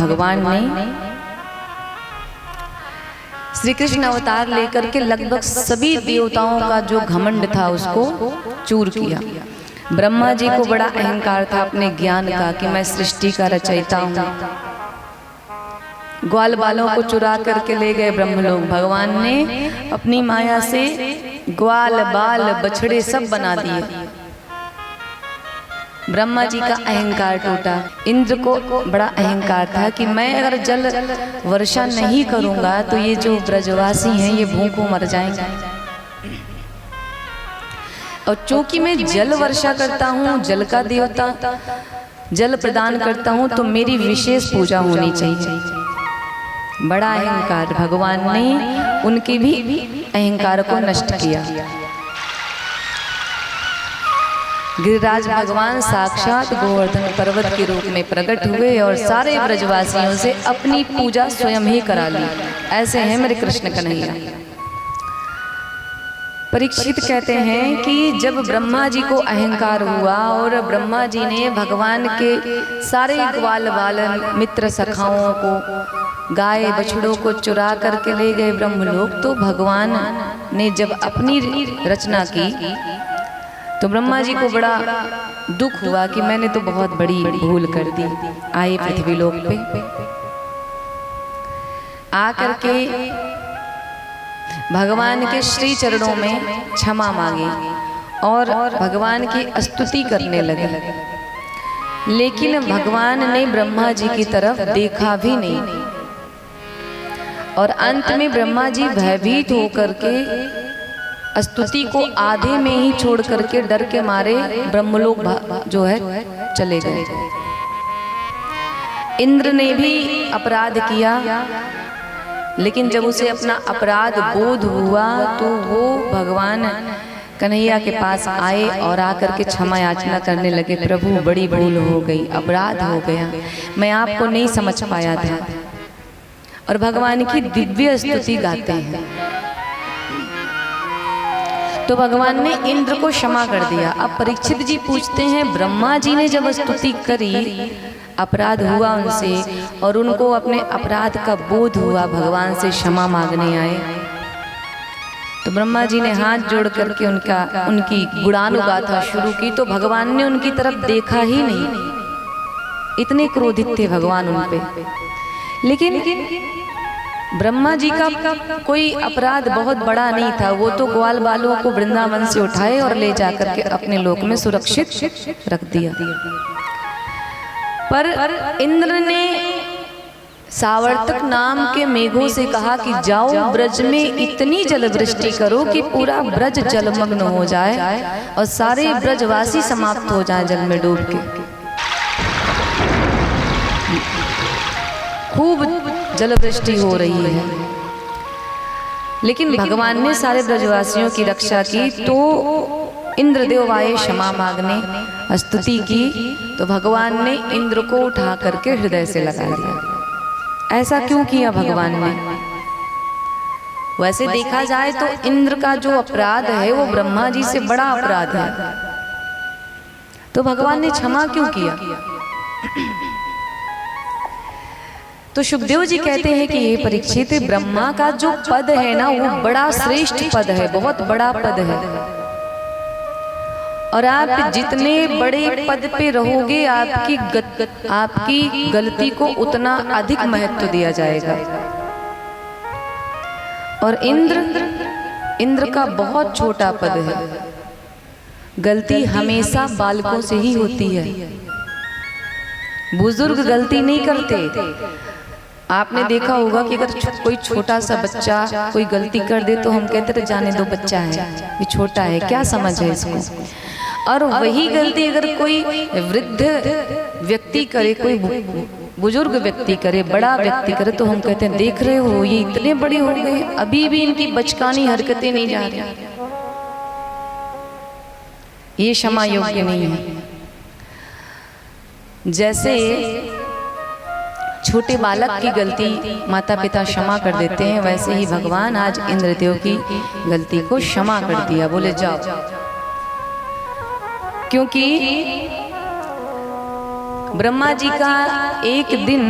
भगवान ने श्री कृष्ण अवतार लेकर के लगभग सभी देवताओं का जो घमंड था उसको चूर किया। ब्रह्मा जी को बड़ा अहंकार था अपने ज्ञान का कि मैं सृष्टि का रचयिता हूँ। ग्वाल बालों को चुरा करके ले गए ब्रह्मलोक। भगवान ने अपनी माया से ग्वाल बाल बछड़े सब बना दिए। ब्रह्मा जी का अहंकार टूटा। इंद्र को बड़ा अहंकार था कि मैं अगर जल वर्षा नहीं करूंगा तो ये जो ब्रजवासी हैं ये भूखों मर जाएंगे, और चूंकि मैं जल वर्षा करता हूँ, जल का देवता, जल प्रदान करता हूँ, तो मेरी विशेष पूजा होनी चाहिए। बड़ा अहंकार। भगवान ने उनके भी अहंकार को नष्ट किया। गिरिराज भगवान साक्षात गोवर्धन पर्वत के रूप में प्रकट हुए और सारे ब्रजवासियों से अपनी पूजा स्वयं ही करा ली। ऐसे हैं मेरे कृष्ण कन्हैया। परीक्षित कहते हैं कि जब ब्रह्मा जी को अहंकार हुआ और ब्रह्मा जी ने भगवान के सारे ग्वाल बाल मित्र सखाओं को, गाय बछड़ों को चुरा करके ले गए ब्रह्मलोक, तो भगवान ने जब अपनी रचना की तो ब्रह्मा जी को बड़ा दुख हुआ कि मैंने तो बहुत बड़ी भूल कर दी। आए पृथ्वी लोक पे, आकर के भगवान के श्री चरणों में क्षमा मांगी और भगवान की स्तुति करने लगे। लेकिन भगवान ने ब्रह्मा जी की तरफ देखा भी नहीं और अंत में ब्रह्मा जी भयभीत होकर के स्तुति को आधे में ही छोड़ करके डर के मारे ब्रह्मलोक जो है चले गए। इंद्र ने भी अपराध किया, लेकिन जब उसे अपना अपराध बोध हुआ तो वो भगवान कन्हैया के पास आए और आकर के क्षमा याचना करने लगे। प्रभु बड़ी भूल हो गई, अपराध हो गया, मैं आपको नहीं समझ पाया था। और भगवान की दिव्य स्तुति गाते हैं। तो भगवान ने इंद्र को क्षमा कर दिया। अब परीक्षित जी पूछते हैं, ब्रह्मा जी ने जब स्तुति करी, अपराध हुआ उनसे और उनको अपने अपराध का बोध हुआ, भगवान से क्षमा मांगने आए, तो ब्रह्मा जी ने हाथ जोड़ करके उनकी गुणानुगाथा शुरू की, तो भगवान ने उनकी तरफ देखा ही नहीं। इतने क्रोधित थे भगवान उन पे। लेकिन ब्रह्मा जी का कोई अपराध बहुत बड़ा नहीं था। वो तो ग्वाल बालों को वृंदावन से उठाए और ले जाकर के अपने लोक में सुरक्षित रख दिया। पर इंद्र ने सावर्तक नाम के मेघों से कहा कि जाओ ब्रज में इतनी जलवृष्टि करो कि पूरा ब्रज जलमग्न हो जाए और सारे ब्रजवासी समाप्त हो जाए जल में डूब के। खूब जलवृष्टि हो रही है। लेकिन भगवान ने सारे ब्रजवासियों की रक्षा की, तो इंद्रदेव आए क्षमा मांगने, स्तुति की, तो भगवान ने इंद्र को उठा करके हृदय से लगा लिया। ऐसा क्यों किया भगवान ने? वैसे देखा जाए तो इंद्र का जो अपराध है वो ब्रह्मा जी से बड़ा अपराध है, तो भगवान ने क्षमा क्यों किया? तो सुखदेव जी कहते हैं कि ये परीक्षित, ब्रह्मा का जो पद है ना वो बड़ा श्रेष्ठ पद है, बहुत बड़ा पद है। और आप जितने बड़े पद पे रहोगे आपकी गलती को उतना अधिक महत्व दिया जाएगा। और इंद्र का बहुत छोटा पद है। गलती हमेशा बालकों से ही होती है, बुजुर्ग गलती नहीं करते। आपने देखा होगा कि अगर कोई छोटा सा बच्चा कोई गलती कर दे तो हम कहते हैं जाने दो, बच्चा है, ये छोटा है, क्या समझ है इसको। और वही गलती अगर कोई वृद्ध व्यक्ति करे, कोई बुजुर्ग व्यक्ति करे, बड़ा व्यक्ति करे, तो हम कहते हैं देख रहे हो ये इतने बड़े हो गए, अभी भी इनकी बचकानी हरकतें नहीं जा रही, ये क्षमा योग्य नहीं है। जैसे छोटे बालक की गलती माता पिता क्षमा कर देते हैं, वैसे ही भगवान आज इंद्रदेव की गलती को क्षमा कर दिया। बोले जाओ, क्योंकि ब्रह्मा जी का एक दिन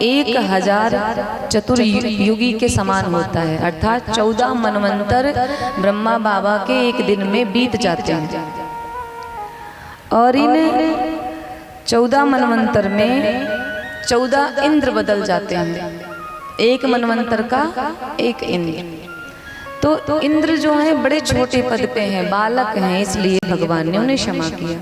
1000 चतुर्युगी के समान होता है, अर्थात 14 मनवंतर ब्रह्मा बाबा के एक दिन में बीत जाते हैं। और इन 14 मनवंतर में 14 इंद्र बदल जाते हैं, एक मनवंतर का एक इंद्र। तो इंद्र जो है बड़े छोटे पद पे हैं, बालक हैं, इसलिए भगवान ने उन्हें क्षमा किया।